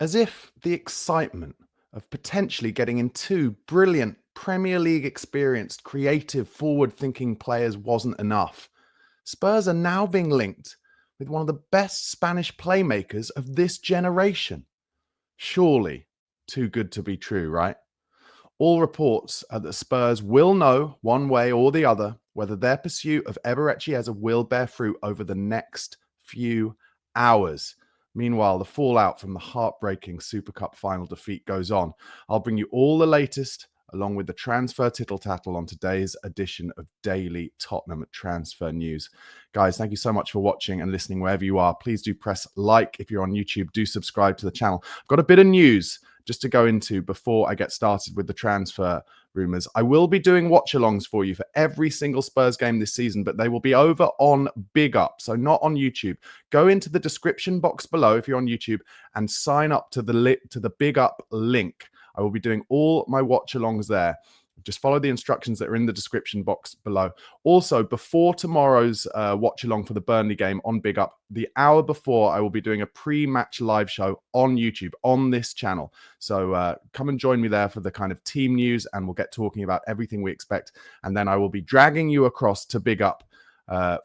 As if the excitement of potentially getting in two brilliant Premier League experienced, creative, forward-thinking players wasn't enough. Spurs are now being linked with one of the best Spanish playmakers of this generation. Surely too good to be true, right? All reports are that Spurs will know one way or the other whether their pursuit of Eberechi Eze will bear fruit over the next few hours. Meanwhile, the fallout from the heartbreaking Super Cup final defeat goes on. I'll bring you all the latest along with the transfer tittle-tattle on today's edition of Daily Tottenham Transfer News. Guys, thank you so much for watching and listening wherever you are. Please do press like if you're on YouTube. Do subscribe to the channel. I've got a bit of news just to go into before I get started with the transfer rumours. I will be doing watch-alongs for you for every single Spurs game this season, but they will be over on BigUp, so not on YouTube. Go into the description box below if you're on YouTube and sign up to the BigUp link. I will be doing all my watch-alongs there. Just follow the instructions that are in the description box below. Also, before tomorrow's watch-along for the Burnley game on BigUp, the hour before, I will be doing a pre-match live show on YouTube, on this channel. So come and join me there for the kind of team news, and we'll get talking about everything we expect. And then I will be dragging you across to BigUp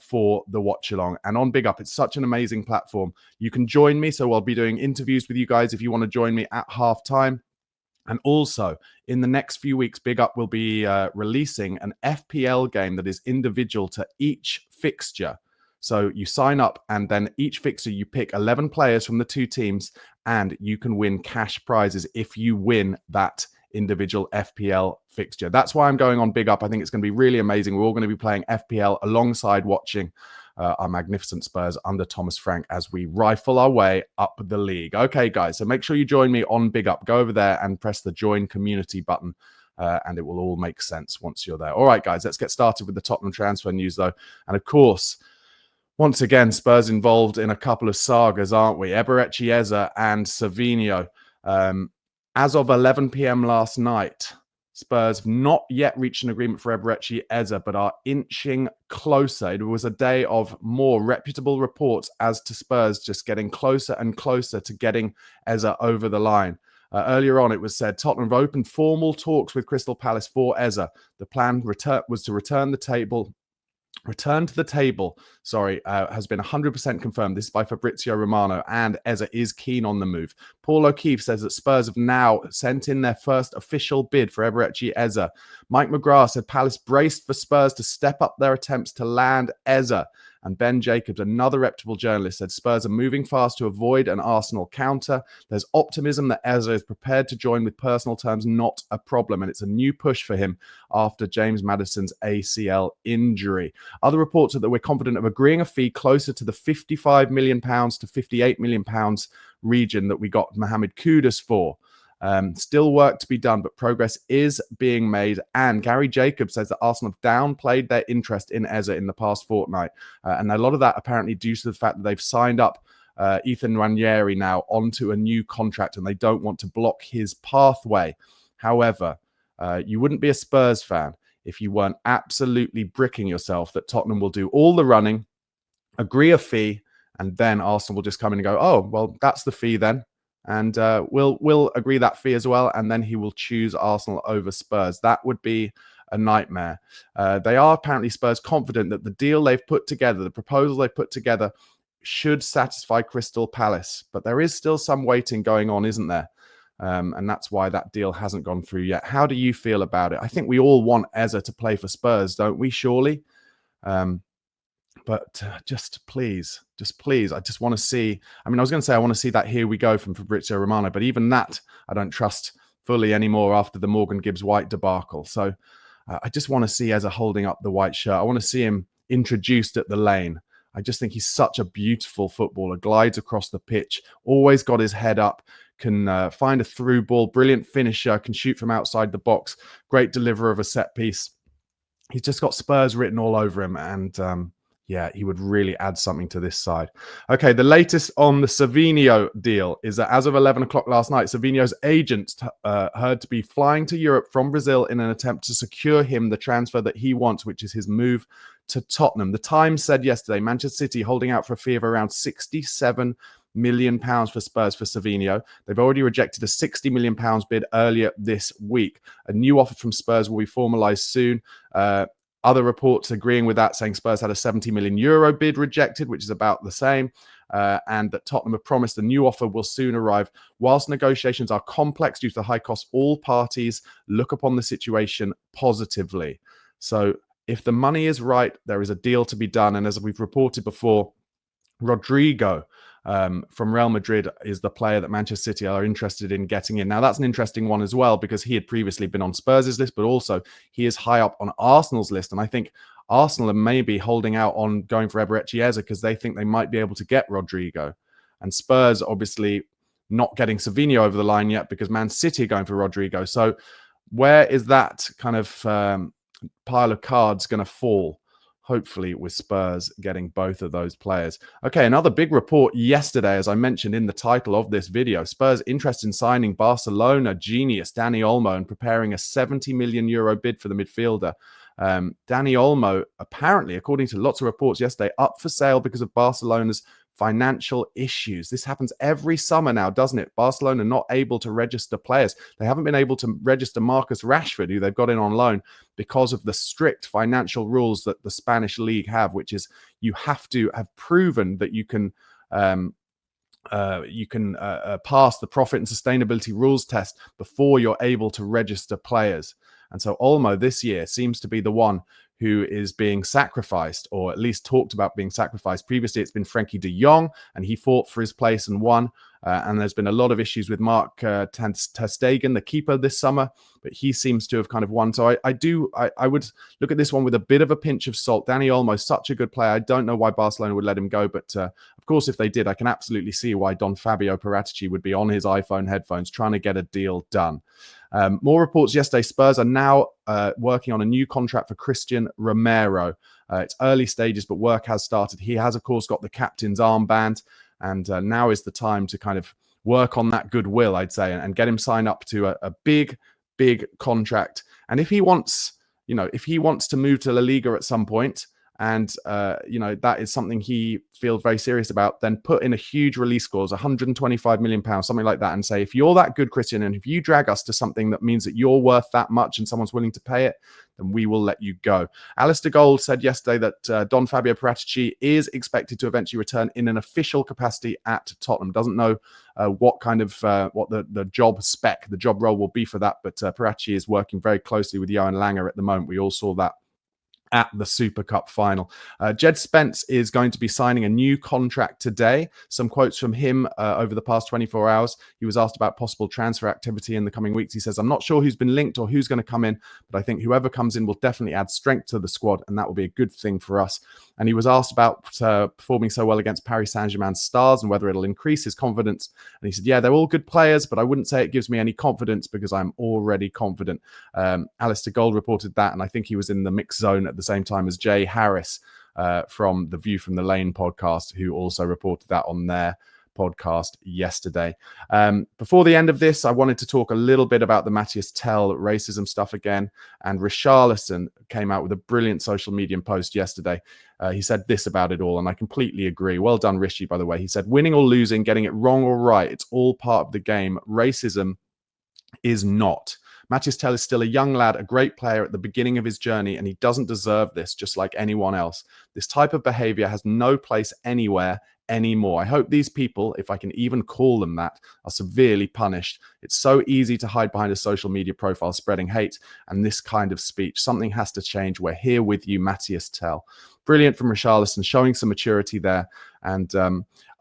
for the watch along. And on BigUp, it's such an amazing platform. You can join me. So I'll be doing interviews with you guys if you want to join me at halftime. And also, in the next few weeks, BigUp will be releasing an FPL game that is individual to each fixture. So you sign up, and then each fixture, you pick 11 players from the two teams, and you can win cash prizes if you win that individual FPL fixture. That's why I'm going on BigUp. I think it's going to be really amazing. We're all going to be playing FPL alongside watching our magnificent Spurs under Thomas Frank as we rifle our way up the league. Okay, guys, so make sure you join me on BigUp. Go over there and press the join community button, and it will all make sense once you're there. All right, guys, let's get started with the Tottenham transfer news, though. And of course, once again, Spurs involved in a couple of sagas, aren't we? Eberechi Eze and Cinho. As of 11 p.m. last night, Spurs have not yet reached an agreement for Eberechi Eze, but are inching closer. It was a day of more reputable reports as to Spurs just getting closer and closer to getting Eze over the line. Earlier on, it was said Tottenham have opened formal talks with Crystal Palace for Eze. The plan was to return to the table, has been 100% confirmed. This is by Fabrizio Romano, and Eze is keen on the move. Paul O'Keefe says that Spurs have now sent in their first official bid for Eberechi Eze. Mike McGrath said Palace braced for Spurs to step up their attempts to land Eze. And Ben Jacobs, another reputable journalist, said Spurs are moving fast to avoid an Arsenal counter. There's optimism that Eze is prepared to join with personal terms, not a problem. And it's a new push for him after James Maddison's ACL injury. Other reports are that we're confident of agreeing a fee closer to the £55 million to £58 million region that we got Mohamed Kudus for. Still work to be done, but progress is being made. And Gary Jacobs says that Arsenal have downplayed their interest in Eze in the past fortnight. And a lot of that apparently due to the fact that they've signed up Ethan Nwaneri now onto a new contract, and they don't want to block his pathway. However, you wouldn't be a Spurs fan if you weren't absolutely bricking yourself that Tottenham will do all the running, agree a fee, and then Arsenal will just come in and go, oh, well, that's the fee then. And we'll agree that fee as well, and then he will choose Arsenal over Spurs. That would be a nightmare. They are apparently, Spurs, confident that the deal they've put together, the proposal they've put together, should satisfy Crystal Palace. But there is still some waiting going on, isn't there? And that's why that deal hasn't gone through yet. How do you feel about it? I think we all want Eze to play for Spurs, don't we, surely? But just please, I just want to see. I mean, I was going to say I want to see that here we go from Fabrizio Romano, but even that I don't trust fully anymore after the Morgan Gibbs-White debacle. So I just want to see Eze holding up the white shirt. I want to see him introduced at the lane. I just think he's such a beautiful footballer, glides across the pitch, always got his head up, can find a through ball, brilliant finisher, can shoot from outside the box, great deliverer of a set piece. He's just got Spurs written all over him, and yeah, he would really add something to this side. Okay, the latest on the Cinho deal is that as of 11 o'clock last night, Cinho's agent heard to be flying to Europe from Brazil in an attempt to secure him the transfer that he wants, which is his move to Tottenham. The Times said yesterday, Manchester City holding out for a fee of around £67 million for Spurs for Cinho. They've already rejected a £60 million bid earlier this week. A new offer from Spurs will be formalised soon. Other reports agreeing with that, saying Spurs had a €70 million bid rejected, which is about the same, and that Tottenham have promised a new offer will soon arrive. Whilst negotiations are complex due to the high cost, all parties look upon the situation positively. So if the money is right, there is a deal to be done. And as we've reported before, Rodrigo from Real Madrid is the player that Manchester City are interested in getting in. Now, that's an interesting one as well, because he had previously been on Spurs' list, but also he is high up on Arsenal's list. And I think Arsenal are maybe holding out on going for Eberechi Eze because they think they might be able to get Rodrigo. And Spurs obviously not getting Cinho over the line yet because Man City are going for Rodrigo. So where is that kind of pile of cards going to fall? Hopefully with Spurs getting both of those players. Okay, another big report yesterday, as I mentioned in the title of this video. Spurs interested in signing Barcelona genius Dani Olmo and preparing a €70 million bid for the midfielder. Dani Olmo, apparently, according to lots of reports yesterday, up for sale because of Barcelona's financial issues. This happens every summer now, doesn't it? Barcelona not able to register players. They haven't been able to register Marcus Rashford, who they've got in on loan, because of the strict financial rules that the Spanish league have, which is you have to have proven that you can pass the profit and sustainability rules test before you're able to register players. And so Olmo this year seems to be the one who is being sacrificed, or at least talked about being sacrificed. Previously, it's been Frenkie de Jong, and he fought for his place and won. And there's been a lot of issues with Mark ter Stegen, the keeper, this summer, but he seems to have kind of won. So I would look at this one with a bit of a pinch of salt. Dani Olmo, such a good player. I don't know why Barcelona would let him go, but of course, if they did, I can absolutely see why Don Fabio Paratici would be on his iPhone headphones trying to get a deal done. More reports yesterday. Spurs are now working on a new contract for Christian Romero. It's early stages, but work has started. He has, of course, got the captain's armband, and now is the time to kind of work on that goodwill, I'd say, and get him signed up to a big contract. And if he wants, if he wants to move to La Liga at some point, and that is something he feels very serious about, then put in a huge release clause, £125 million, something like that, and say, if you're that good, Christian, and if you drag us to something that means that you're worth that much and someone's willing to pay it, then we will let you go. Alistair Gold said yesterday that Don Fabio Paratici is expected to eventually return in an official capacity at Tottenham. Doesn't know what kind of what the job spec, the job role will be for that, but Paratici is working very closely with Johan Langer at the moment. We all saw that at the Super Cup final. Jed Spence is going to be signing a new contract today. Some quotes from him over the past 24 hours. He was asked about possible transfer activity in the coming weeks. He says, I'm not sure who's been linked or who's going to come in, but I think whoever comes in will definitely add strength to the squad, and that will be a good thing for us. And he was asked about performing so well against Paris Saint-Germain's stars and whether it'll increase his confidence. And he said, yeah, they're all good players, but I wouldn't say it gives me any confidence because I'm already confident. Alistair Gold reported that, and I think he was in the mix zone at the same time as Jay Harris from the View from the Lane podcast, who also reported that on their podcast yesterday. Before the end of this, I wanted to talk a little bit about the Matthias Tell racism stuff again. And Richarlison came out with a brilliant social media post yesterday. He said this about it all, and I completely agree. Well done, Rishi, by the way. He said, winning or losing, getting it wrong or right, it's all part of the game. Racism is not. Matthias Tell is still a young lad, a great player at the beginning of his journey, and he doesn't deserve this, just like anyone else. This type of behavior has no place anywhere anymore. I hope these people, if I can even call them that, are severely punished. It's so easy to hide behind a social media profile spreading hate and this kind of speech. Something has to change. We're here with you, Matthias Tell. Brilliant from Richarlison, showing some maturity there. And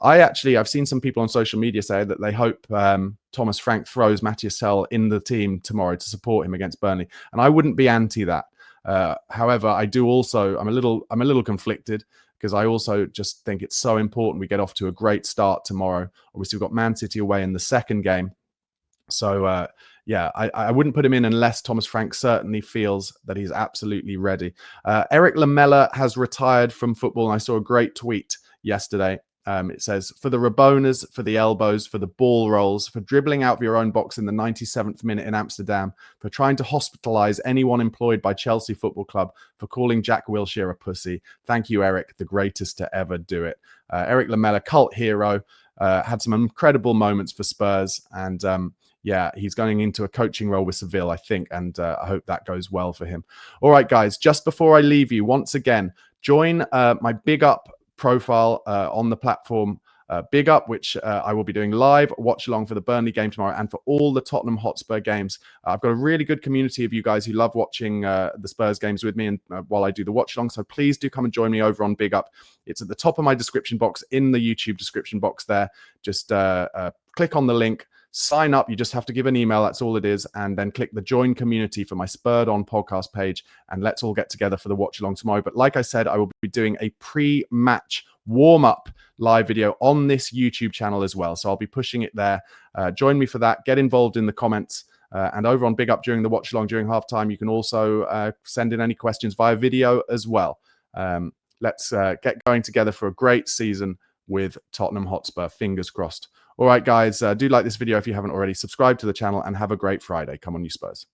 I've seen some people on social media say that they hope Thomas Frank throws Matthias Tell in the team tomorrow to support him against Burnley. And I wouldn't be anti that. However, I'm a little conflicted, because I also just think it's so important we get off to a great start tomorrow. Obviously, we've got Man City away in the second game. So, I wouldn't put him in unless Thomas Frank certainly feels that he's absolutely ready. Eric Lamela has retired from football, and I saw a great tweet yesterday. It says, for the Rabonas, for the elbows, for the ball rolls, for dribbling out of your own box in the 97th minute in Amsterdam, for trying to hospitalise anyone employed by Chelsea Football Club, for calling Jack Wilshere a pussy. Thank you, Eric, the greatest to ever do it. Eric Lamela, cult hero. had some incredible moments for Spurs, and yeah, he's going into a coaching role with Seville, I think, and I hope that goes well for him. All right, guys, just before I leave you, once again, join my BigUp profile on the platform BigUp, which I will be doing live watch along for the Burnley game tomorrow and for all the Tottenham Hotspur games. I've got a really good community of you guys who love watching the Spurs games with me and while I do the watch along. So please do come and join me over on BigUp. It's at the top of my description box in the YouTube description box there. Just click on the link. Sign up. You just have to give an email. That's all it is. And then click the join community for my Spurred On podcast page. And let's all get together for the watch along tomorrow. But like I said, I will be doing a pre-match warm-up live video on this YouTube channel as well. So I'll be pushing it there. Join me for that. Get involved in the comments. And over on BigUp during the watch along during halftime, you can also send in any questions via video as well. Let's get going together for a great season with Tottenham Hotspur. Fingers crossed. All right, guys, do like this video if you haven't already. Subscribe to the channel and have a great Friday. Come on, you Spurs.